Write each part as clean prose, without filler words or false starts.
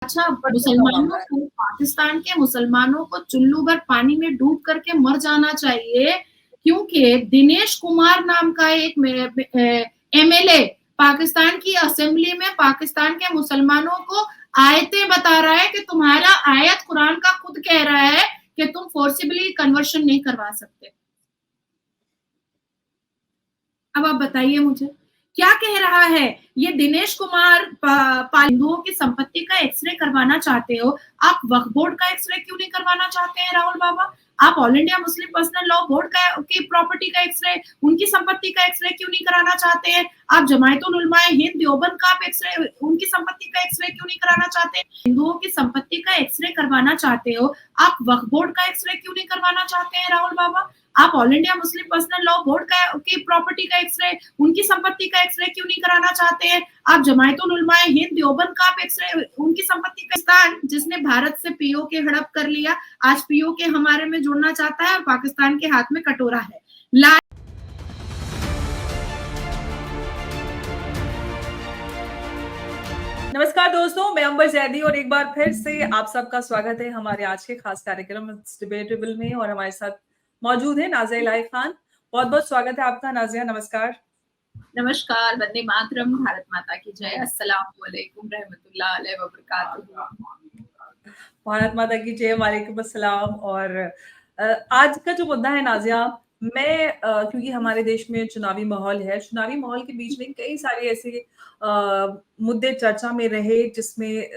अच्छा, मुसलमानों को, पाकिस्तान के मुसलमानों को चुल्लू भर पानी में डूब करके मर जाना चाहिए, क्योंकि दिनेश कुमार नाम का एक एमएलए पाकिस्तान की असेंबली में पाकिस्तान के मुसलमानों को आयतें बता रहा है कि तुम्हारा आयत कुरान का खुद कह रहा है कि तुम फोर्सिबली कन्वर्शन नहीं करवा सकते। अब आप बताइए मुझे क्या कह रहा है ये दिनेश कुमार? हिंदुओं की संपत्ति का एक्सरे करवाना चाहते हो, आप वक्फ बोर्ड का एक्सरे क्यों नहीं करवाना चाहते हैं राहुल बाबा? आप all India Muslim personal law board का की प्रॉपर्टी का एक्सरे, उनकी संपत्ति का एक्सरे क्यों नहीं कराना चाहते हैं? आप जमायतुल उलमाए हिंद देवबंद का आप एक्सरे, उनकी संपत्ति का एक्सरे क्यों नहीं कराना चाहते? हिंदुओं की संपत्ति का एक्सरे करवाना चाहते हो, आप वक्फ बोर्ड का एक्सरे क्यों नहीं करवाना चाहते हैं राहुल बाबा? आप all India Muslim personal law board का की प्रॉपर्टी का एक्सरे, उनकी संपत्ति का एक्सरे क्यों नहीं कराना चाहते हैं? आप जमायतुल उलमाए हिंद देवबंद का आप एक्सरे, उनकी संपत्ति का। पाकिस्तान जिसने भारत से पीओके हड़प कर लिया, आज पीओके हमारे में जुड़ना चाहता है और पाकिस्तान के हाथ में कटोरा है। नमस्कार दोस्तों, मैं अंबर जैदी और एक बार फिर से आप सबका स्वागत है हमारे आज के खास कार्यक्रम डिबेटेबल में। और हमारे साथ मौजूद है नाजिया इलाही खान। बहुत बहुत स्वागत है आपका नाजिया। नमस्कार। नमस्कार, वंदे मातरम, भारत माता की जय, अस्सलाम वालेकुम रहमतुल्लाह अलैहि व बरकातहू। भारत माता की जय, वालेकुम अस्सलाम। और आज का जो मुद्दा है नाजिया, मैं क्योंकि हमारे देश में चुनावी माहौल है, चुनावी माहौल के बीच में कई सारे ऐसे मुद्दे चर्चा में रहे जिसमें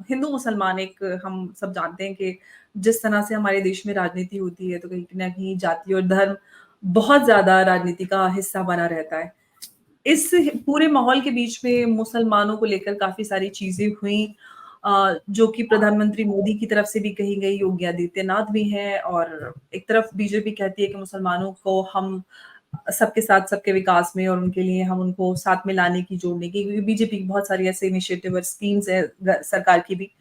हिंदू मुसलमान, एक हम सब जानते हैं कि जिस तरह से हमारे देश में राजनीति होती है तो कहीं ना कहीं जाति और धर्म बहुत ज्यादा राजनीति का हिस्सा बना रहता है। इस पूरे माहौल के बीच में मुसलमानों को लेकर काफी सारी चीजें हुई जो कि प्रधानमंत्री मोदी की तरफ से भी कही गई, योगी आदित्यनाथ भी हैं, और एक तरफ बीजेपी कहती है कि मुसलमानों को हम सबके साथ सबके विकास में और उनके लिए हम उनको साथ में लाने की, जोड़ने की, क्योंकि बीजेपी की बहुत सारी ऐसे इनिशिएटिव और स्कीम्स है सरकार की भी।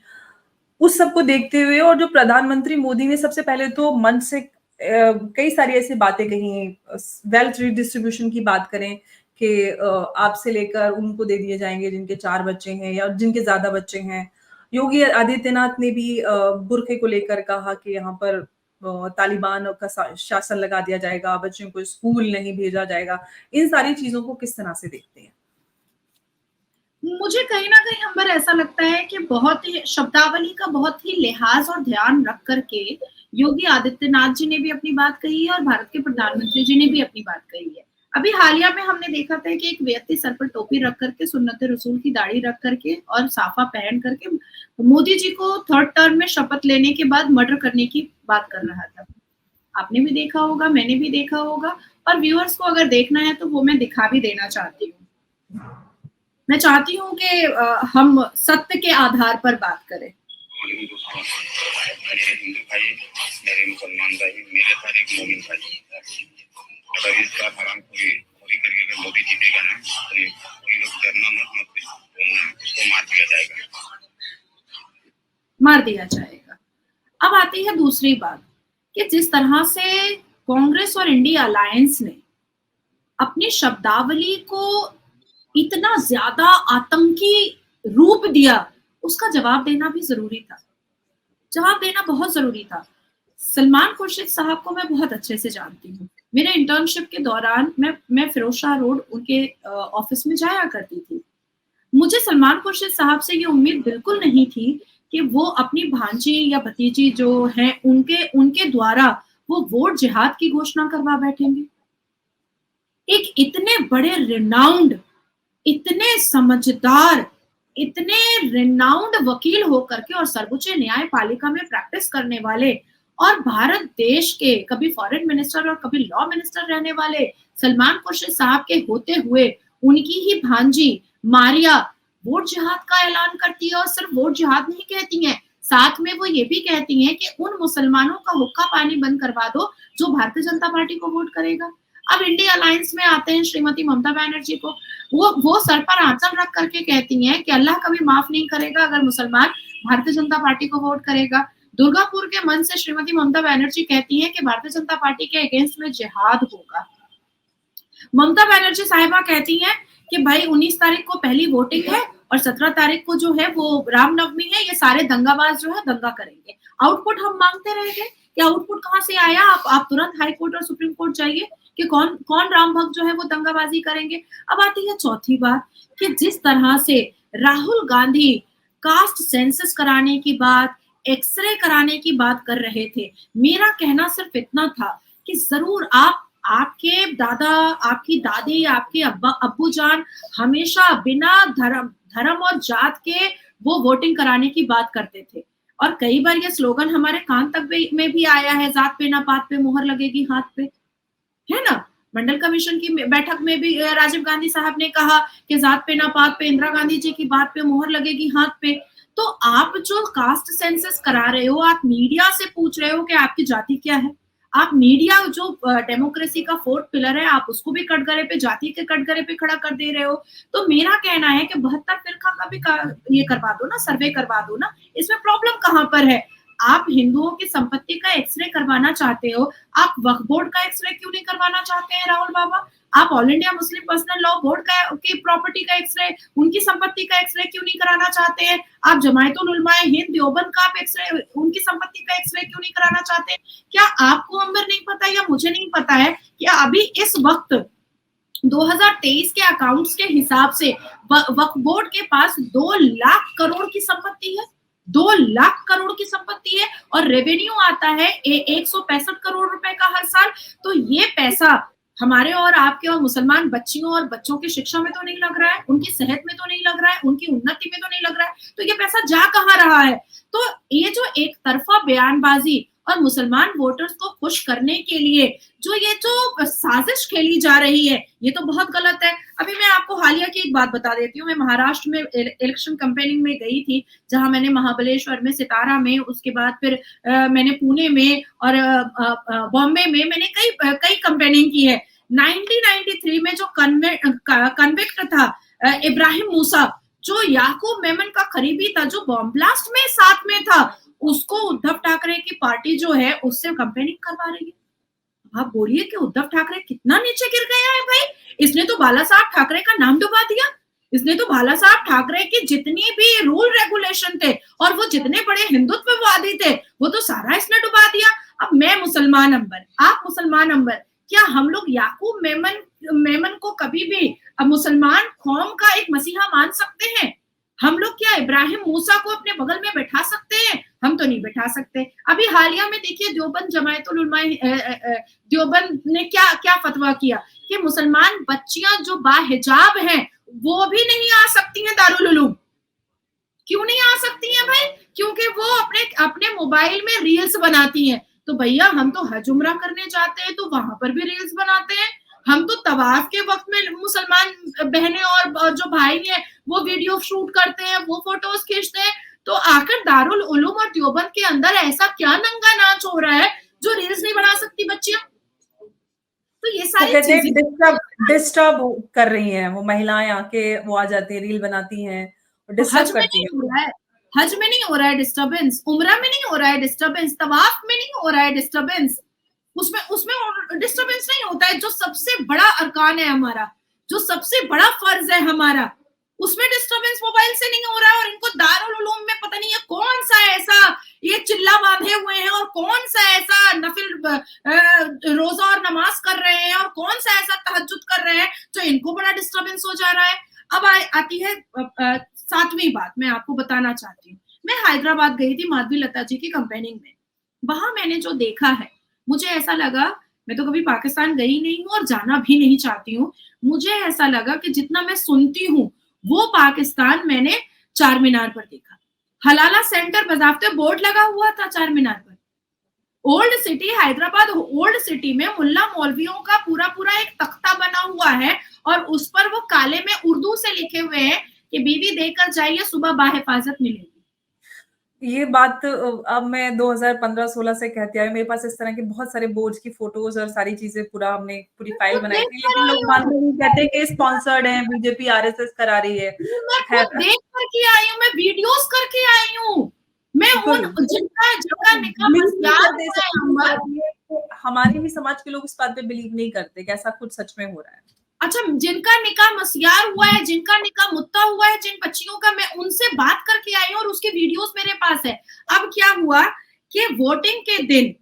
उस सबको देखते हुए और जो प्रधानमंत्री मोदी ने सबसे पहले तो मन से कई सारी ऐसी बातें कही, वेल्थ रिडिस्ट्रीब्यूशन की बात करें कि आपसे लेकर उनको दे दिए जाएंगे जिनके 4 बच्चे हैं या जिनके ज्यादा बच्चे हैं। योगी आदित्यनाथ ने भी बुर्के को लेकर कहा कि यहाँ पर तालिबान का शासन लगा दिया जाएगा, बच्चों को स्कूल नहीं भेजा जाएगा। इन सारी चीजों को किस तरह से देखते हैं? मुझे कहीं ना कहीं अंबर ऐसा लगता है कि बहुत ही शब्दावली का बहुत ही लिहाज और ध्यान रख करके योगी आदित्यनाथ जी ने भी अपनी बात कही है और भारत के प्रधानमंत्री जी ने भी अपनी बात कही है। अभी हालिया में हमने देखा था कि एक व्यक्ति सर पर टोपी रख करके, सुन्नत रसूल की दाढ़ी रख करके और साफा पहन करके मोदी जी को थर्ड टर्म में शपथ लेने के बाद मर्डर करने की बात कर रहा था। आपने भी देखा होगा, मैंने भी देखा होगा, और व्यूअर्स को अगर देखना है तो वो मैं दिखा भी देना चाहती हूँ। मैं चाहती हूँ कि हम सत्य के आधार पर बात करें। मेरे हिंदू भाई, मेरे मुसलमान भाई, मेरे सारे मोमिन भाई, अगर इस बार हराम पूरी करके अगर मोदी जीतेगा ना तो कोई लोग डरना मत बोलना, उसको मार दिया जाएगा, मार दिया जाएगा। अब आती है दूसरी बात कि जिस तरह से कांग्रेस और इंडिया अलायंस ने अपनी शब्दावली को इतना ज्यादा आतंकी रूप दिया, उसका जवाब देना भी जरूरी था, जवाब देना बहुत जरूरी था। सलमान खुर्शीद साहब को मैं बहुत अच्छे से जानती हूँ। मेरे इंटर्नशिप के दौरान मैं फिरोज शाह रोड उनके ऑफिस में जाया करती थी। मुझे सलमान खुर्शीद साहब से ये उम्मीद बिल्कुल नहीं थी कि वो अपनी भांजी या भतीजी जो है उनके द्वारा वो वोट जिहाद की घोषणा करवा बैठेंगे। एक इतने बड़े रिनाउंड, इतने समझदार, इतने रिनाउंड वकील होकर के और सर्वोच्च न्यायपालिका में प्रैक्टिस करने वाले और भारत देश के कभी फॉरेन मिनिस्टर और कभी लॉ मिनिस्टर रहने वाले सलमान खुर्शीद साहब के होते हुए उनकी ही भांजी मारिया वोट जिहाद का ऐलान करती है। और सिर्फ वोट जिहाद नहीं कहती हैं, साथ में वो ये भी कहती हैं कि उन मुसलमानों का हुक्का पानी बंद करवा दो जो भारतीय जनता पार्टी को वोट करेगा। अब इंडिया अलायंस में आते हैं श्रीमती ममता बनर्जी को, वो सर पर आंचल रख करके कहती हैं कि अल्लाह कभी माफ नहीं करेगा अगर मुसलमान भारतीय जनता पार्टी को वोट करेगा। दुर्गापुर के मंच से श्रीमती ममता बनर्जी कहती हैं कि भारतीय जनता पार्टी के अगेंस्ट में जिहाद होगा। ममता बनर्जी साहिबा कहती हैं कि भाई 19 तारीख को पहली वोटिंग है और 17 तारीख को जो है वो रामनवमी है, ये सारे दंगाबाज जो है दंगा करेंगे। आउटपुट हम मांगते रह गए कि आउटपुट कहाँ से आया, आप तुरंत हाई कोर्ट और सुप्रीम कोर्ट जाइए कि कौन कौन राम भक्त जो है वो दंगाबाजी करेंगे। अब आती है चौथी बात कि जिस तरह से राहुल गांधी कास्ट सेंसस कराने की बात, एक्सरे कराने की बात कर रहे थे, मेरा कहना सिर्फ इतना था कि जरूर आपके दादा, आपकी दादी, आपके अब्बू जान हमेशा बिना धर्म और जात के वो वोटिंग कराने की बात करते थे। और कई बार ये स्लोगन हमारे कान तक में भी आया है, जात पे ना पात पे मोहर लगेगी हाथ पे, है ना। मंडल कमीशन की बैठक में भी राजीव गांधी साहब ने कहा कि जात पे ना पात पे, इंदिरा गांधी जी की बात पे मोहर लगेगी हाथ पे। तो आप जो कास्ट सेंसस करा रहे हो, आप मीडिया से पूछ रहे हो कि आपकी जाति क्या है, आप मीडिया जो डेमोक्रेसी का फोर्थ पिलर है, आप उसको भी कटघरे पे, जाति के कटघरे पे खड़ा कर दे रहे हो। तो मेरा कहना है कि 72 फिरका का भी ये करवा दो ना, सर्वे करवा दो ना, इसमें प्रॉब्लम कहाँ पर है। आप हिंदुओं की संपत्ति का एक्सरे करवाना चाहते हो, आप वक्फ बोर्ड का एक्सरे क्यों नहीं करवाना चाहते हैं राहुल बाबा? आप all India Muslim personal law board की प्रॉपर्टी का एक्सरे, उनकी संपत्ति का एक्सरे क्यों नहीं कराना चाहते हैं? आप जमायतुल उलमाए हिंद देवबंद का आप एक्सरे, उनकी संपत्ति का एक्सरे क्यों नहीं कराना चाहते? क्या आपको अंबर नहीं पता या मुझे नहीं पता है कि अभी इस वक्त 2023 के अकाउंट्स के हिसाब से वक्फ बोर्ड के पास 2 लाख करोड़ की संपत्ति है, 2 लाख करोड़ की संपत्ति है, और रेवेन्यू आता है 165 करोड़ रुपए का हर साल। तो ये पैसा हमारे और आपके और मुसलमान बच्चियों और बच्चों की शिक्षा में तो नहीं लग रहा है, उनकी सेहत में तो नहीं लग रहा है, उनकी उन्नति में तो नहीं लग रहा है, तो ये पैसा जा कहाँ रहा है? तो ये जो एक तरफा बयानबाजी और मुसलमान वोटर्स को खुश करने के लिए जो साजिश खेली जा रही है, ये तो बहुत गलत है। अभी मैं आपको हालिया की एक बात बता देती हूँ। मैं महाराष्ट्र में इलेक्शन कैंपेनिंग में गई थी, जहां मैंने महाबलेश्वर में, सितारा में, उसके बाद फिर मैंने पुणे में और बॉम्बे में मैंने कई कैंपेनिंग की है। 1993 में जो कन्विक्ट था इब्राहिम मूसा, जो याकूब मेमन का करीबी था, जो बॉम्ब ब्लास्ट में साथ में था, उसको उद्धव ठाकरे की पार्टी जो है उससे कैंपेनिंग करवा रही है। आप बोलिए कि उद्धव ठाकरे कितना नीचे गिर गया है भाई। इसने तो बाला साहब ठाकरे का नाम डुबा दिया, इसने तो बाला साहब ठाकरे की जितनी भी रूल रेगुलेशन थे और वो जितने बड़े हिंदुत्ववादी थे, वो तो सारा इसने डुबा दिया। अब मैं मुसलमान अंबर, आप मुसलमान अंबर, क्या हम लोग याकूब मेमन को कभी भी मुसलमान कौम का एक मसीहा मान सकते हैं? हम लोग क्या इब्राहिम मूसा को अपने बगल में बैठा सकते हैं? हम तो नहीं बैठा सकते। अभी हालिया में देखिए देवबंद जमायतुल उलमाए देवबंद ने क्या फतवा किया कि मुसलमान बच्चियां जो बाहिजाब हैं वो भी नहीं आ सकती हैं दारुल उलूम। क्यों नहीं आ सकती हैं भाई? क्योंकि वो अपने मोबाइल में रील्स बनाती हैं। तो भैया हम तो हज उम्रा करने जाते हैं तो वहां पर भी रील्स बनाते हैं। हम तो तवाफ के वक्त में मुसलमान बहनें और जो भाई हैं वो वीडियो शूट करते हैं, वो फोटोज खींचते हैं। तो आखिर दारुल उलूम और देवबंद के अंदर ऐसा क्या नंगा नाच हो रहा है जो रील्स नहीं बना सकती बच्चियां? तो ये सारी चीजें डिस्टर्ब कर रही हैं वो महिलाएं, आके वो आ जाती है, रील बनाती हैं, डिस्टर्ब करती हैं। हज में नहीं हो रहा है डिस्टर्बेंस, उम्रा में नहीं हो रहा है डिस्टर्बेंस, तवाफ में नहीं हो रहा है डिस्टर्बेंस, उसमें डिस्टर्बेंस नहीं होता है। जो सबसे बड़ा अरकान है हमारा, जो सबसे बड़ा फर्ज है हमारा, उसमें डिस्टर्बेंस मोबाइल से नहीं हो रहा है। और इनको दारुल उलूम में पता नहीं है कौन सा ऐसा ये चिल्ला बांधे हुए हैं और कौन सा ऐसा नफिल रोजा और नमाज कर रहे हैं और कौन सा ऐसा तहज्जुद कर रहे हैं जो इनको बड़ा डिस्टर्बेंस हो जा रहा है। अब आती है 7वीं बात, मैं आपको बताना चाहती हूँ। मैं हैदराबाद गई थी माधवी लता जी की कैंपेनिंग में। वहां मैंने जो देखा है, मुझे ऐसा लगा, मैं तो कभी पाकिस्तान गई नहीं हूँ और जाना भी नहीं चाहती हूँ, मुझे ऐसा लगा कि जितना मैं सुनती हूँ वो पाकिस्तान मैंने चार मीनार पर देखा। हलाला सेंटर बजाते बोर्ड लगा हुआ था चार मीनार पर। Old city Hyderabad, old city में मुल्ला मौलवियों का पूरा एक तख्ता बना हुआ है और उस पर वो काले में उर्दू से लिखे हुए हैं कि बीवी देकर जाइए, सुबह बाहिफाजत मिलेगी। ये बात अब मैं 2015-16 से कहती आई, मेरे पास इस तरह के बहुत सारे बोर्ड्स की फोटोज और सारी चीजें हमने पूरी फाइल बनाई थी, लेकिन लोग कहते हैं कि स्पॉन्सर्ड है, बीजेपी आरएसएस करा रही है। मैं देख करके आई हूँ, मैं वीडियोस करके आई हूँ, मैं उन जिनका हमारे भी समाज के लोग इस बात पे बिलीव नहीं करते कि ऐसा कुछ सच में हो रहा है। अच्छा, जिनका निकाह मसियार हुआ है, जिनका निकाह मुत्ता हुआ है, जिन बच्चियों का, मैं उनसे बात करके आई हूँ और उसके वीडियोस मेरे पास है। अब क्या हुआ कि वोटिंग के दिन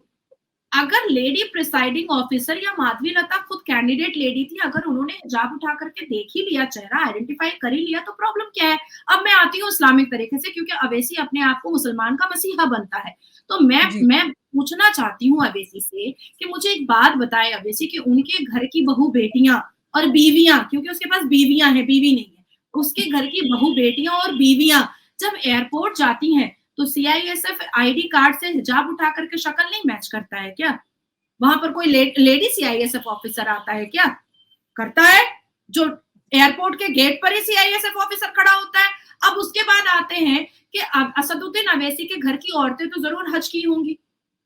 अगर लेडी प्रिसाइडिंग ऑफिसर या माधवी लता खुद कैंडिडेट लेडी थी, अगर उन्होंने हिजाब उठा करके देख ही लिया, चेहरा आइडेंटिफाई कर ही लिया, तो प्रॉब्लम क्या है? अब मैं आती हूँ इस्लामिक तरीके से, क्योंकि अवैसी अपने आप को मुसलमान का मसीहा बनता है। तो जी मैं पूछना चाहती हूँ अवैसी से कि मुझे एक बात बताए अवैसी, कि उनके घर की बहू बेटियां और बीवियां, क्योंकि उसके पास बीवियां हैं, बीवी नहीं है, उसके घर की बहू बेटियां और बीवियां जब एयरपोर्ट जाती हैं तो सीआईएसएफ आईडी कार्ड से हिजाब उठा करके शक्ल नहीं मैच करता है क्या? वहां पर कोई लेडी सीआईएसएफ ऑफिसर आता है क्या? करता है। जो एयरपोर्ट के गेट पर ही सीआईएसएफ ऑफिसर खड़ा होता है। अब उसके बाद आते हैं कि असदुद्दीन अवैसी के घर की औरतें तो जरूर हज की होंगी,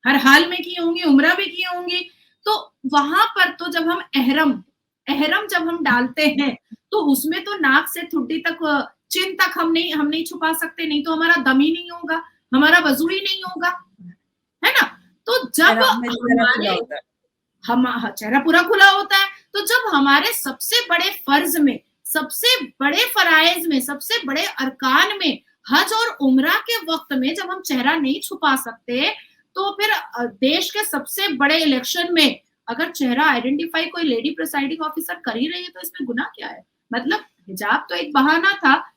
हर हाल में की होंगी, उम्रा भी की होंगी। तो वहां पर तो जब हम एहरम जब हम डालते हैं तो उसमें तो नाक से ठुड्डी तक, चिन तक हम नहीं छुपा सकते, नहीं तो हमारा दम ही नहीं होगा, हमारा वजू ही नहीं होगा, है ना? तो जब हमारे चेहरा पूरा खुला होता है, तो जब हमारे सबसे बड़े फर्ज में, सबसे बड़े फराइज में, सबसे बड़े अरकान में हज और उम्रा के वक्त में जब हम चेहरा नहीं छुपा सकते, तो फिर देश के सबसे बड़े इलेक्शन में अगर चेहरा आइडेंटिफाई कोई लेडी प्रिसाइडिंग ऑफिसर कर ही रही है, तो इसमें गुनाह क्या है? मतलब हिजाब तो एक बहाना था,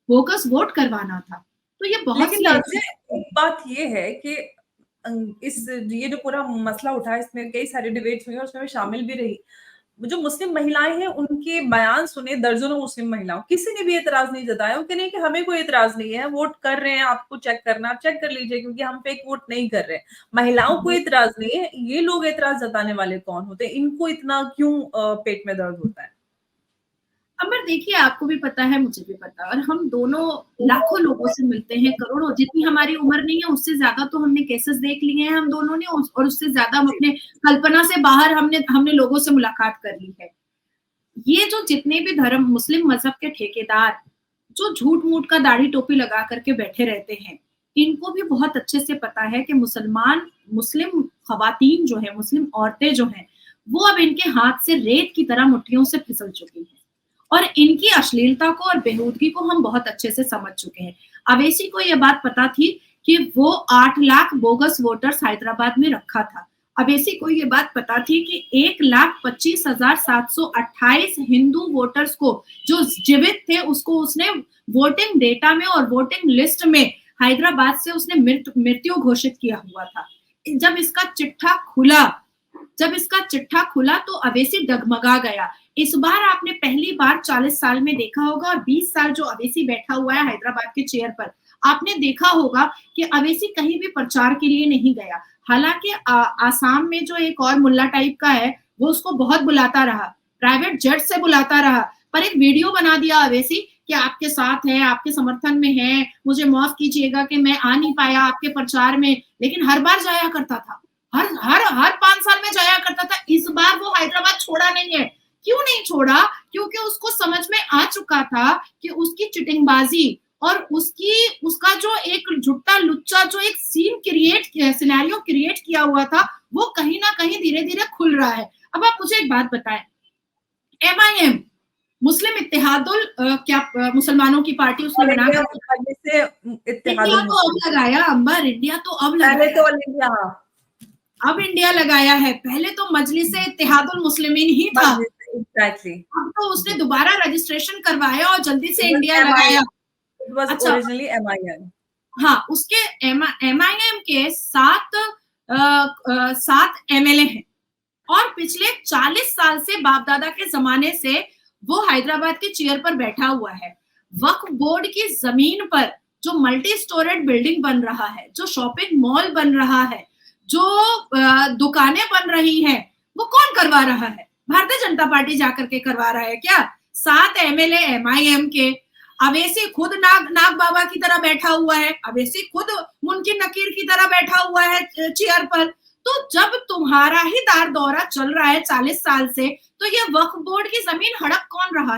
बोगस वोट करवाना था। तो ये बहुत लेकिन एक बात ये है कि इस ये जो पूरा मसला उठा है, इसमें कई सारे डिबेट्स हुए और उसमें मैं शामिल भी रही। जो मुस्लिम महिलाएं हैं उनके बयान सुने, दर्जनों मुस्लिम महिलाओं, किसी ने भी एतराज नहीं जताया। वो कह रहे हैं कि हमें कोई एतराज नहीं है, वोट कर रहे हैं, आपको चेक करना, आप चेक कर लीजिए, क्योंकि हम फेक वोट नहीं कर रहे हैं। महिलाओं को एतराज नहीं है। ये लोग एतराज जताने वाले कौन होते हैं? इनको इतना क्यों पेट में दर्द होता है? अमर, देखिए, आपको भी पता है, मुझे भी पता है, और हम दोनों लाखों लोगों से मिलते हैं, करोड़ों, जितनी हमारी उम्र नहीं है उससे ज्यादा तो हमने केसेस देख लिए हैं हम दोनों ने, और उससे ज्यादा हम अपने कल्पना से बाहर हमने लोगों से मुलाकात कर ली है। ये जो जितने भी धर्म, मुस्लिम मजहब के ठेकेदार जो झूठ मूठ का दाढ़ी टोपी लगा करके बैठे रहते हैं, इनको भी बहुत अच्छे से पता है कि मुस्लिम खवातीन जो है, मुस्लिम औरतें जो हैं, वो अब इनके हाथ से रेत की तरह मुट्ठियों से फिसल चुकी हैं, और इनकी अश्लीलता को और बेहूदगी को हम बहुत अच्छे से समझ चुके हैं। अवैसी को यह बात पता थी कि वो 8 लाख बोगस वोटर्स हैदराबाद में रखा था। अवैसी को ये बात पता थी कि 1,25,728 हिंदू वोटर्स को जो जीवित थे, उसको उसने वोटिंग डेटा में और वोटिंग लिस्ट में हैदराबाद से उसने मृत्यु घोषित किया हुआ था। जब इसका चिट्ठा खुला तो अवैसी डगमगा गया। इस बार आपने पहली बार 40 साल में देखा होगा, और 20 साल जो अवैसी बैठा हुआ है हैदराबाद के चेयर पर, आपने देखा होगा कि अवैसी कहीं भी प्रचार के लिए नहीं गया। हालांकि आसाम में जो एक और मुल्ला टाइप का है, वो उसको बहुत बुलाता रहा, प्राइवेट जेट से बुलाता रहा, पर एक वीडियो बना दिया अवैसी कि आपके साथ है, आपके समर्थन में है, मुझे माफ कीजिएगा कि मैं आ नहीं पाया आपके प्रचार में, लेकिन हर बार जाया करता था, हर 5 साल में जाया करता था। इस बार वो हैदराबाद छोड़ा नहीं है। क्यों नहीं छोड़ा? क्योंकि उसको समझ में आ चुका था कि उसकी चिटिंगबाजी और उसका जो एक झुट्टा लुच्चा जो एक सिनेरियो क्रिएट किया हुआ था, वो कहीं ना कहीं धीरे धीरे खुल रहा है। अब आप मुझे एक बात बताएं, MIM, मुस्लिम इत्तेहादुल मुसलमानों की पार्टी, उसने बना इंडिया तो अब लगाया अंबर, इंडिया तो अब लगाया, अब इंडिया लगाया है, पहले तो मजलिस इत्तेहादुल मुस्लिमीन ही था। Exactly. अब तो उसने दोबारा रजिस्ट्रेशन करवाया और जल्दी से इंडिया लगाया। अच्छा, MIM। हाँ, उसके MIM के 7 MLA हैं, और पिछले 40 साल से बाप दादा के जमाने से वो हैदराबाद के चेयर पर बैठा हुआ है। वक्फ बोर्ड की जमीन पर जो मल्टी स्टोरेड बिल्डिंग बन रहा है, जो शॉपिंग मॉल बन रहा है, जो दुकानें बन रही हैं, वो कौन करवा रहा है? भारतीय जनता पार्टी जाकर के करवा रहा है क्या? 7 MLA MIM के। अवैसी खुद नाग बाबा की तरह बैठा हुआ है, अवैसी खुद मुनकिन नकीर की तरह बैठा हुआ है चेयर पर। तो जब तुम्हारा ही दार दौरा चल रहा है 40 साल से, तो ये वक्फ बोर्ड की जमीन हड़प कौन रहा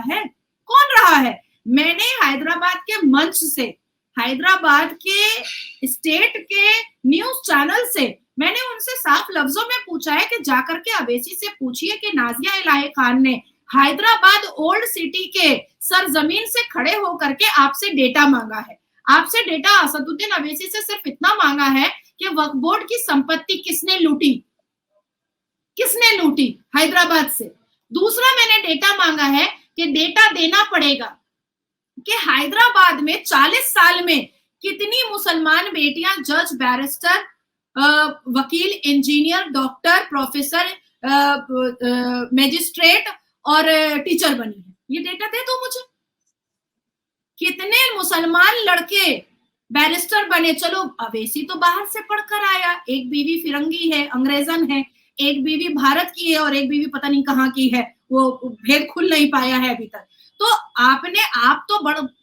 है? मैंने हैदराबाद के मंच से, हैदराबाद के स्टेट के न्यूज चैनल से, मैंने उनसे साफ लफ्जों में पूछा है कि जाकर के अवैसी से पूछिए कि नाजिया इलाही खान ने हैदराबाद ओल्ड सिटी के सरजमीन से खड़े होकर के आपसे डेटा मांगा है। आपसे डेटा असदुद्दीन अवैसी से सिर्फ इतना मांगा है कि वक्फ बोर्ड की संपत्ति किसने लूटी, किसने लूटी हैदराबाद से। दूसरा मैंने डेटा मांगा है कि डेटा देना पड़ेगा कि हैदराबाद में 40 साल में कितनी मुसलमान बेटियां जज, बैरिस्टर, वकील, इंजीनियर, डॉक्टर, प्रोफेसर, मजिस्ट्रेट और टीचर बनी है। ये डेटा दे दो मुझे। कितने मुसलमान लड़के बैरिस्टर बने। चलो अवैसी तो बाहर से पढ़कर आया, एक बीवी फिरंगी है, अंग्रेजन है, एक बीवी भारत की है और एक बीवी पता नहीं कहाँ की है, वो भेद खुल नहीं पाया है अभी तक। तो आप तो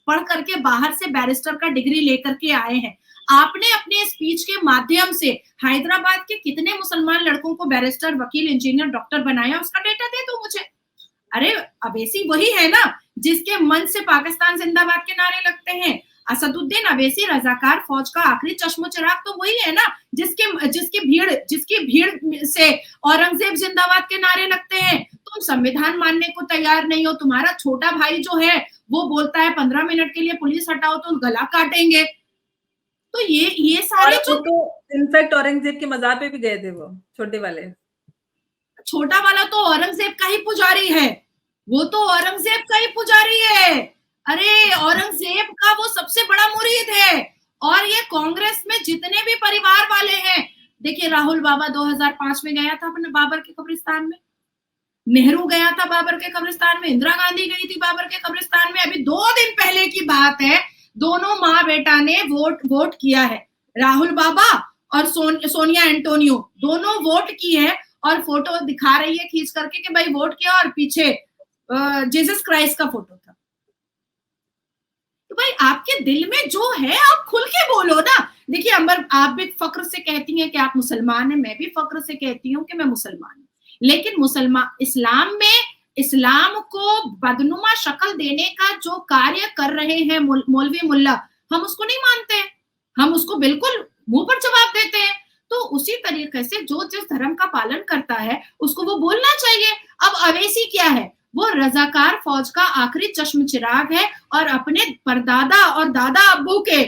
पढ़ करके बाहर से बैरिस्टर का डिग्री लेकर के आए हैं। आपने अपने स्पीच के माध्यम से हैदराबाद के कितने मुसलमान लड़कों को बैरिस्टर, वकील, इंजीनियर, डॉक्टर बनाया, उसका डेटा दे दो मुझे। अरे अवैसी वही है ना जिसके मन से पाकिस्तान जिंदाबाद के नारे लगते हैं। असदुद्दीन अवैसी रजाकार फौज का आखिरी चश्मो चिराग तो वही है ना जिसकी भीड़ से औरंगजेब जिंदाबाद के नारे लगते हैं। तुम संविधान मानने को तैयार नहीं हो। तुम्हारा छोटा भाई जो है वो बोलता है 15 मिनट के लिए पुलिस हटाओ तो गला काटेंगे। तो ये सारे जो तो इनफैक्ट औरंगजेब के मजार पे भी गए थे वो छोटे वाले। छोटा वाला तो औरंगजेब का ही पुजारी है, वो तो औरंगजेब का ही पुजारी है। अरे औरंगजेब का वो सबसे बड़ा मुरीद है। और ये कांग्रेस में जितने भी परिवार वाले हैं, देखिए राहुल बाबा 2005 में गया था अपने बाबर के कब्रिस्तान में, नेहरू गया था बाबर के कब्रिस्तान में, इंदिरा गांधी गई थी बाबर के कब्रिस्तान में। अभी 2 दिन पहले की बात है, दोनों माँ बेटा ने वोट किया है। राहुल बाबा और सोनिया एंटोनियो दोनों वोट की है और फोटो दिखा रही है खींच करके कि भाई वोट किया, और पीछे जीसस क्राइस्ट का फोटो था। तो भाई आपके दिल में जो है आप खुल के बोलो ना। देखिए अंबर, आप भी फक्र से कहती हैं कि आप मुसलमान हैं, मैं भी फक्र से कहती हूँ कि मैं मुसलमान हूँ, लेकिन इस्लाम को बदनुमा शक्ल देने का जो कार्य कर रहे हैं मौलवी मुल्ला, हम उसको नहीं मानते हैं, हम उसको बिल्कुल मुंह पर जवाब देते हैं। तो उसी तरीके से जो जिस धर्म का पालन करता है उसको वो बोलना चाहिए। अब अवैसी क्या है, वो रजाकार फौज का आखिरी चश्म चिराग है और अपने परदादा और दादा अब्बू के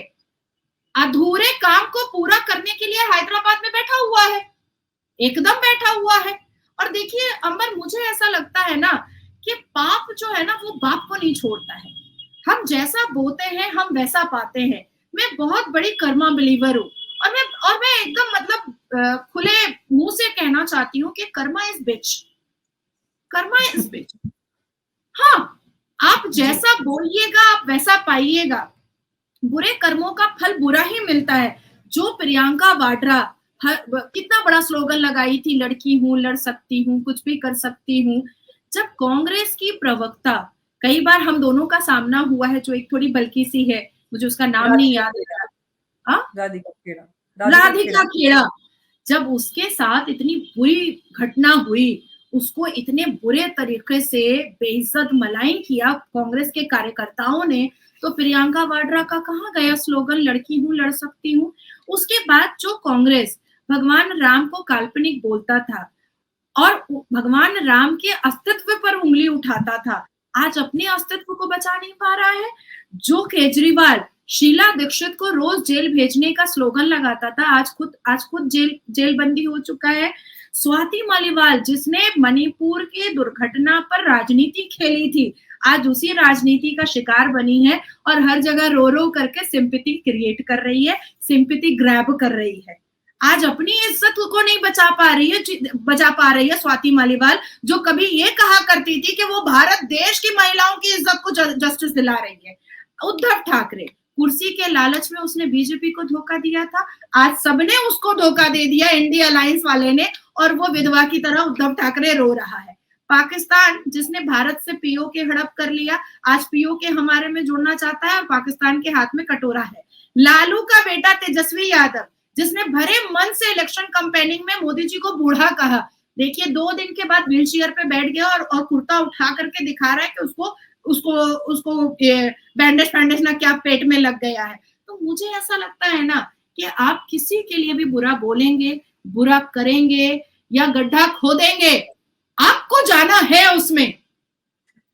अधूरे काम को पूरा करने के लिए हैदराबाद में बैठा हुआ है, एकदम बैठा हुआ है। और देखिए अंबर, मुझे ऐसा लगता है ना कि पाप जो है ना वो बाप को नहीं छोड़ता है। हम जैसा बोते हैं हम वैसा पाते हैं। मैं बहुत बड़ी कर्मा बिलीवर हूँ और मैं एकदम मतलब खुले मुंह से कहना चाहती हूँ कि karma is bitch, karma is bitch. हाँ, आप जैसा बोलिएगा आप वैसा पाइएगा। बुरे कर्मों का फल बुरा ही मिलता है। जो प्रियंका वाड्रा कितना बड़ा स्लोगन लगाई थी, लड़की हूं, लड़ सकती हूँ, कुछ भी कर सकती हूँ। जब कांग्रेस की प्रवक्ता, कई बार हम दोनों का सामना हुआ है, जो एक थोड़ी बल्कि सी है, मुझे उसका नाम नहीं याद है, राधिका खेड़ा, जब उसके साथ इतनी बुरी घटना हुई, उसको इतने बुरे तरीके से बेइज्जत मलाइन किया कांग्रेस के कार्यकर्ताओं ने, तो प्रियंका वाड्रा का कहाँ गया स्लोगन, लड़की हूँ, लड़ सकती हूँ। उसके बाद जो कांग्रेस भगवान राम को काल्पनिक बोलता था और भगवान राम के अस्तित्व पर उंगली उठाता था, आज अपने अस्तित्व को बचा नहीं पा रहा है। जो केजरीवाल शीला दीक्षित को रोज जेल भेजने का स्लोगन लगाता था, आज खुद जेल बंदी हो चुका है। स्वाति मालीवाल, जिसने मणिपुर की दुर्घटना पर राजनीति खेली थी, आज उसी राजनीति का शिकार बनी है और हर जगह रो रो करके सिंपैथी क्रिएट कर रही है, सिंपैथी ग्रैब कर रही है। आज अपनी इज्जत को नहीं बचा पा रही है स्वाति मालीवाल, जो कभी ये कहा करती थी कि वो भारत देश की महिलाओं की इज्जत को जस्टिस दिला रही है। उद्धव ठाकरे, कुर्सी के लालच में उसने बीजेपी को धोखा दिया था, आज सबने उसको धोखा दे दिया, इंडिया अलायंस वाले ने, और वो विधवा की तरह उद्धव ठाकरे रो रहा है। पाकिस्तान, जिसने भारत से पीओके हड़प कर लिया, आज पीओके हमारे में जुड़ना चाहता है और पाकिस्तान के हाथ में कटोरा है। लालू का बेटा तेजस्वी यादव, जिसने भरे मन से इलेक्शन कैंपेनिंग में मोदी जी को बूढ़ा कहा, देखिए 2 दिन के बाद व्हील चेयर पे बैठ गया और कुर्ता उठा करके दिखा रहा है कि उसको बैंडेज ना क्या पेट में लग गया है। तो मुझे ऐसा लगता है ना कि आप किसी के लिए भी बुरा बोलेंगे, बुरा करेंगे या गड्ढा खोदेंगे, आपको जाना है उसमें।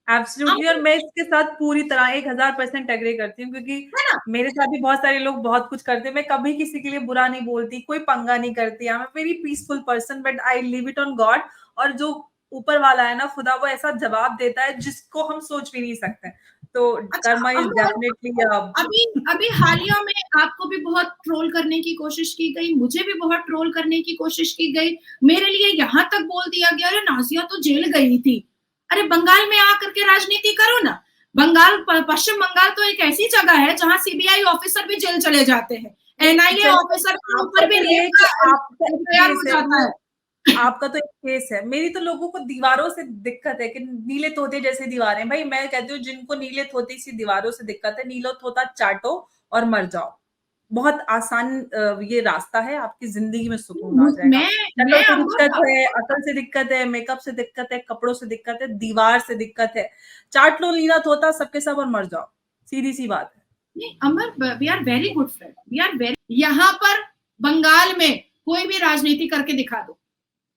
एब्सोल्युटली, और मैं इसके साथ पूरी तरह 1000% एग्री करती हूँ, क्योंकि है ना? मेरे साथ भी बहुत सारे लोग बहुत कुछ करते हैं। मैं कभी किसी के लिए बुरा नहीं बोलती, कोई पंगा नहीं करती। I am a very peaceful person, but I leave it on God. और जो ऊपर वाला है ना, खुदा, वो ऐसा जवाब देता है जिसको हम सोच भी नहीं सकते। तो अच्छा, कर्मा इज अमर, डेफिनेटली अभी अभी हालिया में आपको भी बहुत ट्रोल करने की कोशिश की गई, मुझे भी बहुत ट्रोल करने की कोशिश की गई। मेरे लिए यहाँ तक बोल दिया गया, अरे नाज़िया तो जेल गई थी। अरे बंगाल में आकर के राजनीति करो ना। पश्चिम बंगाल तो एक ऐसी जगह है जहाँ सीबीआई ऑफिसर भी जेल चले जाते हैं। एनआईए ऑफिसर के ऊपर भी रेप का एफआईआर हो जाता है। आपका तो एक केस है। मेरी तो लोगों को दीवारों से दिक्कत है कि नीले तोते जैसी दीवारें। भाई मैं कहती हूँ, जिनको नीले तोते सी दीवारों से दिक्कत है, नीलो तोता चाटो और मर जाओ। बहुत आसान ये रास्ता है, आपकी जिंदगी में सुकून आ जाएगा। शक्ल से दिक्कत है, अकल से दिक्कत है, मेकअप से दिक्कत है, कपड़ों से दिक्कत है, दीवार से दिक्कत है, चाट लो नीला तोता सबके सब और मर जाओ। सीधी सी बात है। नहीं Amar, we are very good friend, we are very. यहाँ पर बंगाल में कोई भी राजनीति करके दिखा दो,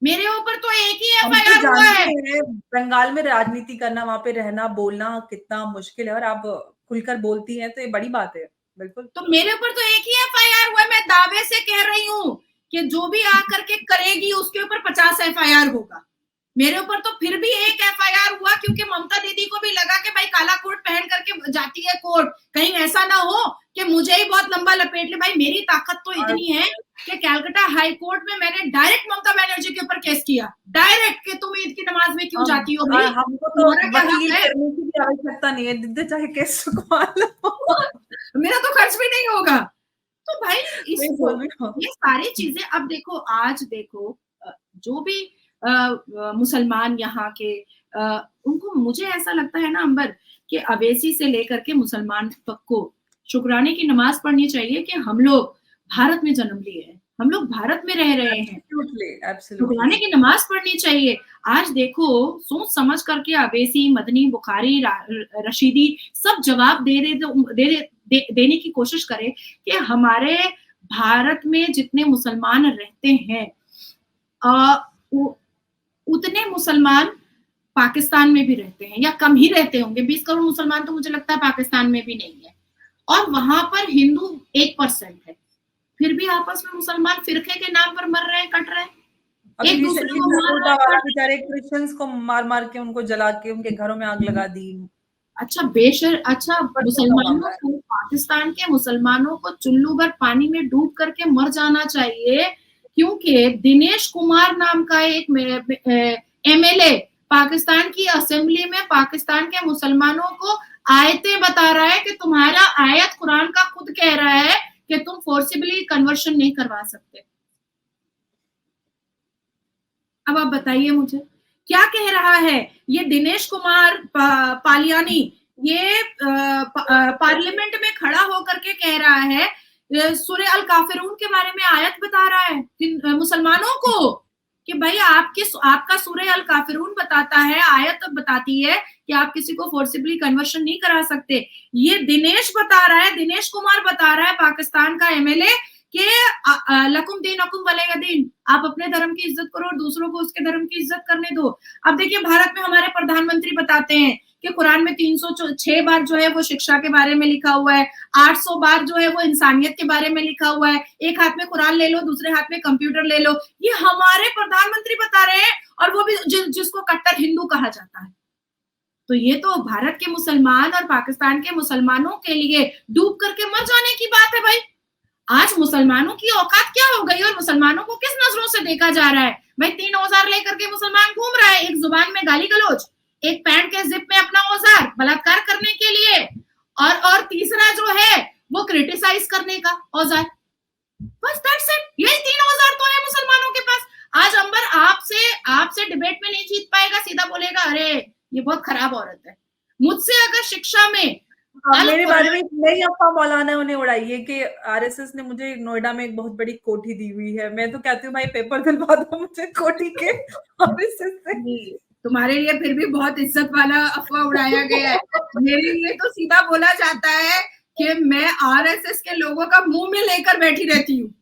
मेरे ऊपर तो एक ही एफआईआर हुआ है। बंगाल में राजनीति करना, वहां पे रहना, बोलना कितना मुश्किल है, और आप खुलकर बोलती हैं तो ये बड़ी बात है। बिल्कुल। तो मेरे ऊपर तो एक ही एफआईआर हुआ है। मैं दावे से कह रही हूँ कि जो भी आकर के करेगी उसके ऊपर 50 एफआईआर होगा। मेरे ऊपर तो फिर भी एक एफआईआर हुआ, क्योंकि ममता दीदी को भी लगा कि भाई काला कोट पहन करके जाती है कोर्ट, कहीं ऐसा ना हो कि मुझे ही बहुत लंबा लपेट ले। भाई मेरी ताकत तो इतनी है कि कलकत्ता हाई कोर्ट में मैंने डायरेक्ट ममता बनर्जी के ऊपर केस किया, डायरेक्ट, कि तुम ईद की नमाज में क्यों जाती हो भाई, हमको तो वकील है? करने की भी आवश्यकता नहीं है, जिद्दे चाहे केस छुपवा लो। मेरा तो खर्च भी नहीं होगा। तो भाई इसको हाँ। ये सारी चीजें, अब देखो, आज देखो जो भी मुसलमान यहाँ के, उनको, मुझे ऐसा लगता है ना अंबर, कि अवेसी से लेकर के मुसलमान तक को शुक्राने की नमाज पढ़नी चाहिए कि हम लोग भारत में जन्म लिए हैं, हम लोग भारत में रह रहे हैं। शुक्राने की नमाज पढ़नी चाहिए। आज देखो, सोच समझ करके अवेसी, मदनी, बुखारी, रशीदी सब जवाब देने की कोशिश करें कि हमारे भारत में जितने मुसलमान रहते हैं, उतने मुसलमान पाकिस्तान में भी रहते हैं, या कम ही रहते होंगे। 20 करोड़ मुसलमान तो मुझे लगता है पाकिस्तान में भी नहीं है, और वहां पर हिंदू 1% है। फिर भी आपस में मुसलमान फिरके के नाम पर मर रहे हैं, कट रहे हैं, एक दूसरे को बेचारे क्रिश्चियंस को मार मार के, उनको जला के, उनके घरों में आग लगा दी। अच्छा मुसलमानों को, पाकिस्तान के मुसलमानों को चुल्लू भर पानी में डूब करके मर जाना चाहिए, क्योंकि दिनेश कुमार नाम का एक एमएलए पाकिस्तान की असेंबली में पाकिस्तान के मुसलमानों को आयतें बता रहा है कि तुम्हारा आयत कुरान का खुद कह रहा है कि तुम फोर्सिबली कन्वर्शन नहीं करवा सकते। अब आप बताइए मुझे क्या कह रहा है ये दिनेश कुमार पालियानी, ये पार्लियामेंट में खड़ा होकर के कह रहा है, सूरह अल काफिरून के बारे में आयत बता रहा है मुसलमानों को कि भाई आपका सूरह अल काफिरून बताता है, आयत बताती है कि आप किसी को फोर्सिबली कन्वर्शन नहीं करा सकते। ये दिनेश बता रहा है, दिनेश कुमार बता रहा है, पाकिस्तान का एमएलए, कि लकुम दीनुकुम वलिय दीन, आप अपने धर्म की इज्जत करो और दूसरों को उसके धर्म की इज्जत करने दो। अब देखिए, भारत में हमारे प्रधानमंत्री बताते हैं कि कुरान में 306 बार जो है वो शिक्षा के बारे में लिखा हुआ है, 800 बार जो है वो इंसानियत के बारे में लिखा हुआ है। एक हाथ में कुरान ले लो, दूसरे हाथ में कंप्यूटर ले लो, ये हमारे प्रधानमंत्री बता रहे हैं, और वो भी जिसको कट्टर हिंदू कहा जाता है। तो ये तो भारत के मुसलमान और पाकिस्तान के मुसलमानों के लिए डूब करके मर जाने की बात है। भाई आज मुसलमानों की औकात क्या हो गई, और मुसलमानों को किस नजरों से देखा जा रहा है। भाई 3 औजार लेकर के मुसलमान घूम रहा है, एक जुबान में गाली गलौज, एक पैंट के जिप में अपना औजार बलात्कार करने के लिए, और तीसरा जो है वो क्रिटिसाइज करने का औजार। बस दैट्स इट, यही 3 औजार तो है मुसलमानों के पास। आज अंबर आपसे डिबेट में नहीं जीत पाएगा, सीधा बोलेगा अरे ये बहुत खराब औरत है। मुझसे अगर शिक्षा में मेरे बारे में नई अफवाह मौलाना ने उड़ाई है कि आरएसएस ने मुझे नोएडा में एक बहुत बड़ी कोठी दी हुई है। मैं तो कहती हूँ भाई पेपर दिलवा दो मुझे कोठी के आरएसएस से। तुम्हारे लिए फिर भी बहुत इज्जत वाला अफवाह उड़ाया गया है। मेरे लिए तो सीधा बोला जाता है कि मैं आरएसएस के लोगों का मुंह में लेकर बैठी रहती हूँ।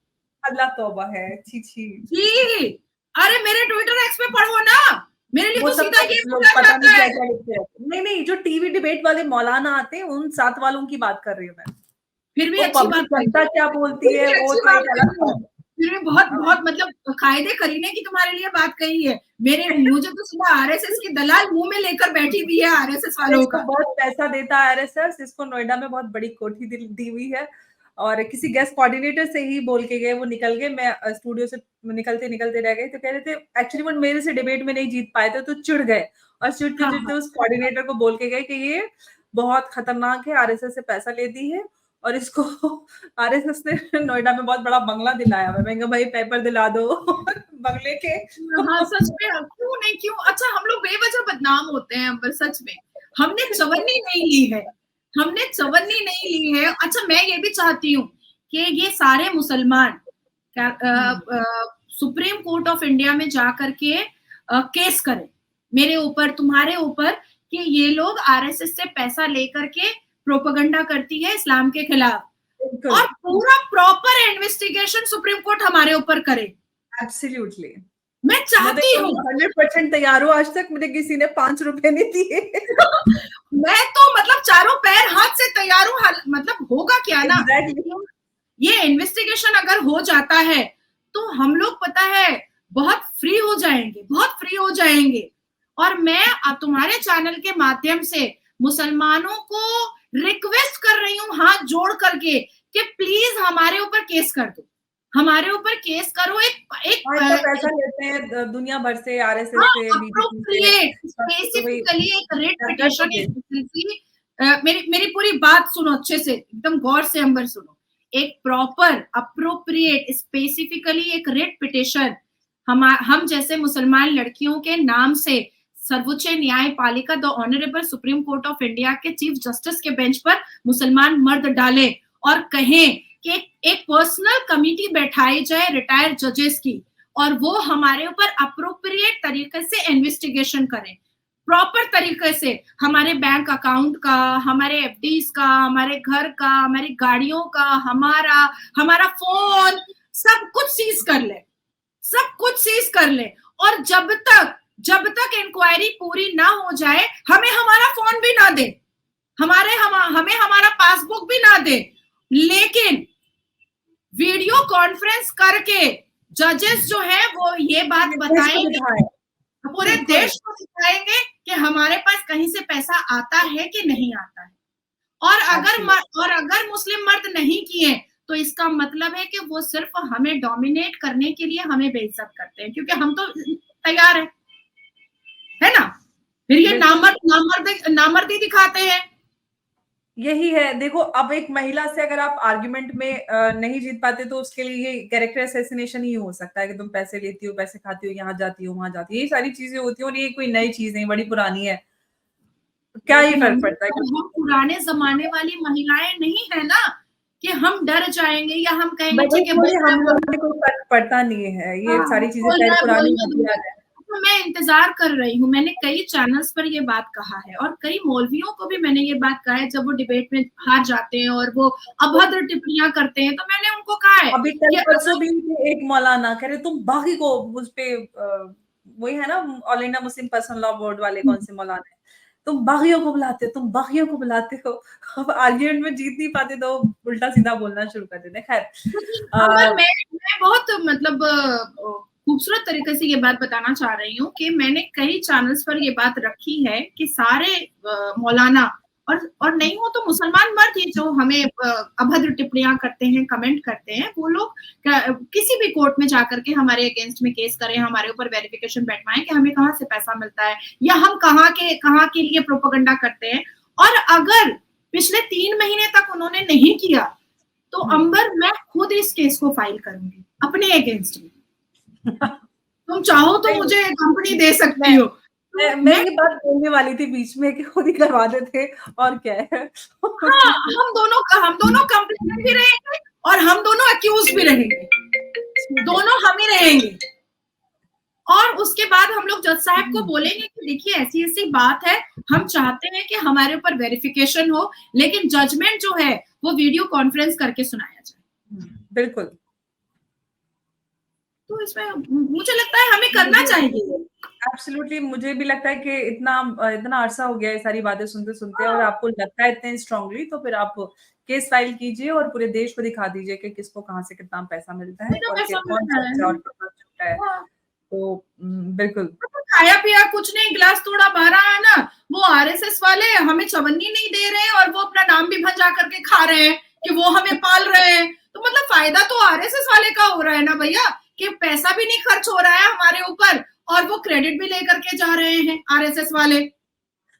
अल्लाह तौबा है, छी छी जी। अरे मेरे ट्विटर एक्स पे पढ़ो ना, मेरे लिए वो तो सब सीधा ये लोग बोला पता नहीं जाता क्या है। क्या लिखते रहते हैं। नहीं नहीं, जो टीवी डिबेट वाले मौलाना आते हैं उन साथ वालों की बात कर रही हूँ मैं। फिर भी वो अच्छी पब्लिक बात कही जनता है, क्या बोलती फिर है भी वो अच्छी तो बात एक कही अलग है, बात है। फिर भी बहुत हाँ, बहुत मतलब कायदे करीने की तुम्हारे लिए बात कही है। मुझे तो सुबह आरएसएस की दलाल मुंह में लेकर बैठी हुई है आरएसएस वालों इसको का। बहुत पैसा देता है आरएसएस, इसको नोएडा में बहुत बड़ी कोठी दी हुई है, और किसी गेस्ट कोऑर्डिनेटर से ही बोल के गए, वो निकल गए, मैं स्टूडियो से निकलते निकलते रह गए, तो कह रहे थे एक्चुअली वो मेरे से डिबेट में नहीं जीत पाए थे, तो चिढ़ गए, और चिढ़ते हाँ चिढ़ते हाँ, उस कोऑर्डिनेटर को बोल के गए कि ये बहुत खतरनाक है, आरएसएस से पैसा लेती है, और इसको आरएसएस ने नोएडा में बहुत बड़ा बंगला दिलाया हुआ है। मैं कहा भाई पेपर दिला दो बंगले के। हाँ सच में, क्यों नहीं, क्यों? अच्छा, हम लोग बेवजह बदनाम होते हैं अंबर, सच में। हमने चवन्नी नहीं ली है, हमने चवन्नी नहीं ली है। अच्छा, मैं ये भी चाहती हूँ कि ये सारे मुसलमान सुप्रीम कोर्ट ऑफ इंडिया में जा करके केस करें मेरे ऊपर, तुम्हारे ऊपर, कि ये लोग आरएसएस से पैसा लेकर के प्रोपेगेंडा करती है इस्लाम के खिलाफ, बिल्कुल, और पूरा प्रॉपर इन्वेस्टिगेशन सुप्रीम कोर्ट हमारे ऊपर करे। एब्सोल्युटली। मैं मैं तो चाहती हूँ 100% तैयार हूँ, आज तक मुझे किसी ने 5 रुपए नहीं दिए। मैं तो मतलब चारों पैर हाथ से तैयार हूँ। मतलब होगा क्या ना, एग्जैक्टली। ये इन्वेस्टिगेशन अगर हो जाता है तो हम लोग, पता है, बहुत फ्री हो जाएंगे, बहुत फ्री हो जाएंगे। और मैं अब तुम्हारे चैनल के माध्यम से मुसलमानों को रिक्वेस्ट कर रही हूँ हाथ जोड़ करके कि प्लीज हमारे ऊपर केस कर दो, हमारे ऊपर केस करो। इतना पैसा लेते हैं दुनिया भर से, आरएसएस हाँ, से, बीजेपी से, अप्रोप्रिएट तो वही स्पेसिफिकली एक रेट कर पिटीशन, दोगे। मेरी मेरी पूरी बात सुनो अच्छे से, एकदम गौर से अंबर सुनो। एक प्रॉपर अप्रोप्रिएट स्पेसिफिकली एक रेट पिटीशन हम जैसे मुसलमान लड़कियों के नाम से सर्वोच्च न्यायपालिका the honourable supreme court of India के चीफ जस्टिस के बेंच पर मुसलमान मर्द डाले और कहें कि एक पर्सनल कमिटी बैठाई जाए रिटायर्ड जजेस की, और वो हमारे ऊपर अप्रोप्रिएट तरीके से इन्वेस्टिगेशन करें, प्रॉपर तरीके से, हमारे बैंक अकाउंट का, हमारे एफडीज का, हमारे घर का, हमारी गाड़ियों का, हमारा हमारा फोन, सब कुछ सीज कर ले, सब कुछ सीज कर ले। और जब तक इंक्वायरी पूरी ना हो जाए हमें हमारा फोन भी ना दे, हमें हमारा पासबुक भी ना दे, लेकिन वीडियो कॉन्फ्रेंस करके जजेस जो है वो ये बात बताएंगे, पूरे देश को दिखाएंगे कि हमारे पास कहीं से पैसा आता है कि नहीं आता है। और अगर मुस्लिम मर्द नहीं किए तो इसका मतलब है कि वो सिर्फ हमें डोमिनेट करने के लिए हमें बेइज्जत करते हैं, क्योंकि हम तो तैयार है ना। फिर ये नामर्दी दिखाते हैं। यही है, देखो अब एक महिला से अगर आप आर्ग्यूमेंट में नहीं जीत पाते तो उसके लिए ये कैरेक्टर असैसिनेशन ही हो सकता है कि तुम पैसे लेती हो, पैसे खाती हो, यहाँ जाती हो, वहां जाती हो, ये सारी चीजें होती है, और ये कोई नई चीज नहीं, बड़ी पुरानी है, क्या ही फर्क पड़ता है। हम पुराने जमाने वाली महिलाएं नहीं है ना कि हम डर जाएंगे या हम कहेंगे ठीक है हम लोगों को फर्क पड़ता नहीं है, ये सारी चीजें पुरानी है। तो मैं इंतजार कर रही हूँ, मैंने कई चैनल्स पर ये बात कहा है और कई मौलवियों को भी मैंने ये बात कहा है, जब वो डिबेट में हार जाते हैं और वो अभद्र टिप्पणियां करते हैं, तो मैंने उनको कहा है अभी कल परसों भी एक मौलाना कह रहे तुम बागी को उस पे वही है ना, all India Muslim personal law board वाले कौन से मौलाना है, तुम बागियों को बुलाते हो, तुम बागियों को बुलाते हो। अब आर्ग्यूमेंट में जीत नहीं पाते तो उल्टा सीधा बोलना शुरू कर देते। खैर मैं बहुत मतलब खूबसूरत तरीके से ये बात बताना चाह रही हूँ कि मैंने कई चैनल्स पर ये बात रखी है कि सारे मौलाना और नहीं हो तो मुसलमान मर्द ही जो हमें अभद्र टिप्पणियां करते हैं, कमेंट करते हैं, वो लोग किसी भी कोर्ट में जाकर के हमारे अगेंस्ट में केस करें, हमारे ऊपर वेरिफिकेशन बैठवाएं कि हमें कहाँ से पैसा मिलता है या हम कहाँ के लिए प्रोपेगेंडा करते हैं। और अगर पिछले 3 महीने तक उन्होंने नहीं किया तो अंबर मैं खुद इस केस को फाइल करूंगी अपने अगेंस्ट में। तुम चाहो तो मुझे कंपनी दे सकती हो। मैं ये बात बोलने वाली थी बीच में कि खुद ही करवा देते और क्या है। हाँ, हम दोनों कंप्लेंट भी रहेंगे और हम दोनों अक्यूज भी रहेंगे, दोनों हम ही रहेंगे। और उसके बाद हम लोग जज साहब को बोलेंगे कि देखिए ऐसी ऐसी बात है, हम चाहते हैं कि हमारे ऊपर वेरिफिकेशन हो, लेकिन जजमेंट जो है वो वीडियो कॉन्फ्रेंस करके सुनाया जाए। बिल्कुल। तो इसमें मुझे लगता है हमें करना चाहिए। एब्सोल्युटली, मुझे भी लगता है कि इतना अरसा हो गया है सारी बातें सुनते-सुनते, और आपको लगता है इतने स्ट्रांगली, तो फिर आप केस फाइल कीजिए और पूरे देश को दिखा दीजिए कि किसको कहाँ से कितना पैसा मिलता है कितना और पैसा फिर मिल कौन रहा है। सच्चा और कौन झूठा है। हाँ, तो बिल्कुल। खाया पिया कुछ नहीं, गिलास थोड़ा भरा है ना, वो आरएसएस वाले हमें चवन्नी नहीं दे रहे हैं और वो अपना नाम भी भंजा करके खा रहे हैं कि वो हमें पाल रहे हैं। तो मतलब फायदा तो आरएसएस वाले का हो रहा है ना भैया, कि पैसा भी नहीं खर्च हो रहा है हमारे ऊपर और वो क्रेडिट भी लेकर के जा रहे हैं आरएसएस वाले।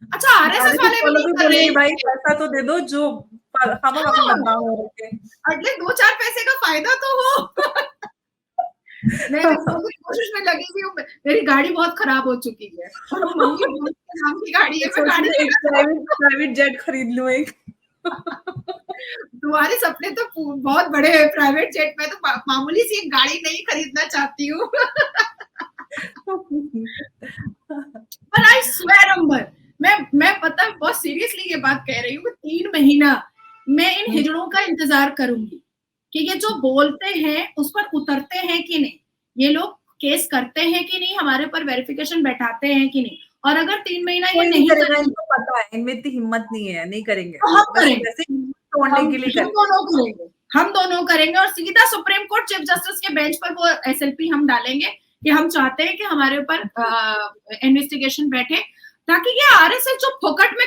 अच्छा, आरएसएस आरएसएस वाले भी वालों नहीं भी कर रहे बोलेंगे हैं। भाई पैसा तो दे दो, जो खामा खा हाँ, बदनाम हो रखे। एटलीस्ट 2-4 पैसे का फायदा तो हो। मैं भी बोलने की कोशिश में लगी हुई हूँ, मेरी गाड़ी बहुत खराब हो चुकी है और वो मम्मी बोल के नाम की गाड़ी है, मैं सोच गाड़ी रहे एक लेना प्राइवेट जेट खरीद लूं एक। तुम्हारे सपने तो बहुत बड़े हैं प्राइवेट जेट, में तो मामूली सी एक गाड़ी नहीं खरीदना चाहती हूँ। पर आई स्वेर अंबर, मैं पता है बहुत सीरियसली ये बात कह रही हूँ, 3 महीना मैं इन हिजड़ों का इंतजार करूंगी कि ये जो बोलते हैं उस पर उतरते हैं कि नहीं, ये लोग केस करते हैं कि नहीं, हमारे पर वेरिफिकेशन बैठाते हैं कि नहीं। और अगर 3 महीना ये कोई नहीं नहीं करेगा, करेंगे इनको पता है, इनमें इतनी हिम्मत नहीं है, नहीं करेंगे। तो हम बस करेंगे, वैसे ही तोड़ने के लिए हम करेंगे। दोनों करेंगे, हम दोनों करेंगे और सीधा सुप्रीम कोर्ट चीफ जस्टिस के बेंच पर वो एसएलपी हम डालेंगे कि हम चाहते हैं कि हमारे ऊपर इन्वेस्टिगेशन बैठे, ताकि ये आरएसएस जो फोकट में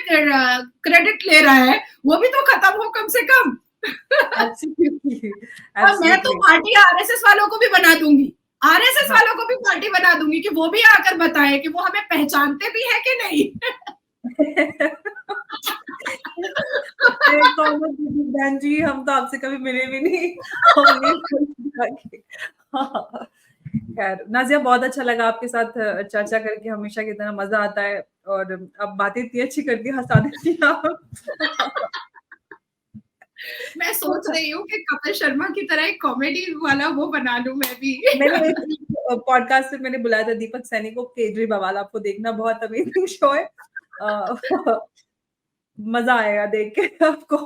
क्रेडिट ले रहा है वो भी तो खत्म हो कम से कम। एब्सोल्युटली, और मैं तो एब्सोल्युटली। पार्टी आरएसएस वालों को भी बना दूंगी, आरएसएस हाँ। वालों को भी पार्टी बना दूंगी कि वो भी आकर बताएं कि वो हमें पहचानते भी है कि नहीं। बहन जी, हम तो आपसे कभी मिले भी नहीं। हमने हाँ। खैर नाज़िया, बहुत अच्छा लगा आपके साथ चर्चा करके, हमेशा की तरह मजा आता है, और अब बातें इतनी अच्छी करती, हंसा देती हैं आप। मैं सोच रही हूँ कि कपिल शर्मा की तरह एक कॉमेडी वाला वो बना लूं मैं भी। मैंने एक पॉडकास्ट में मैंने बुलाया था दीपक सैनी को, केजरी बवाल, आपको देखना, बहुत अमेजिंग शो है। मजा आएगा देख के आपको।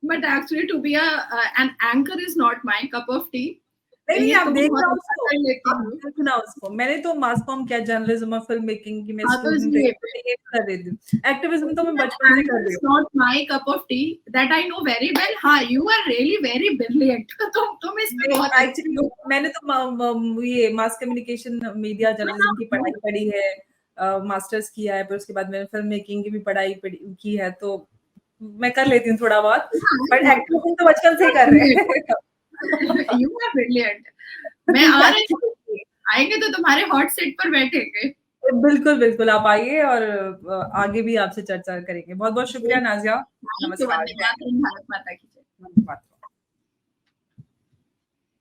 But actually to be an anchor is not my cup of tea. नहीं, ये आप तो मैं देखना बहुत अच्छा उसको, कर लेती आप हूँ। देखना उसको। मैंने तो मास कॉम किया, जर्नलिज्म और फिल्म मेकिंग की मैं हाँ, तो स्टूडेंट इसलिए रही, कर रही थी। एक्टिविज्म तो मैं बचपन से कर anchor रही is हूँ। not my cup of tea that I know very well. हाँ, you are really very brilliant. तुम इसमें नहीं, बहुत अच्छी एक्चुअली हो। मैंने तो ये मास कम्युनिकेशन मीडिया जर्नलिज्म की पढ़ाई पढ़ी है, मास्टर्स किया है, फिर उसके बाद मैंने फिल्म मेकिंग की भी पढ़ाई की है, तो मैं कर लेती हूँ थोड़ा बहुत, बट एक्टिविज्म तो बचपन से ही कर रहे हैं। You are brilliant. मैं आ रही हूँ, आएंगे तो तुम्हारे हॉट सीट पर बैठेंगे। बिल्कुल, बिल्कुल, आप आइए और आगे भी आपसे चर्चा करेंगे। बहुत-बहुत शुक्रिया नाज़िया। थैंक यू, नमस्कार। वंदे मातरम, भारत माता की जय। धन्यवाद।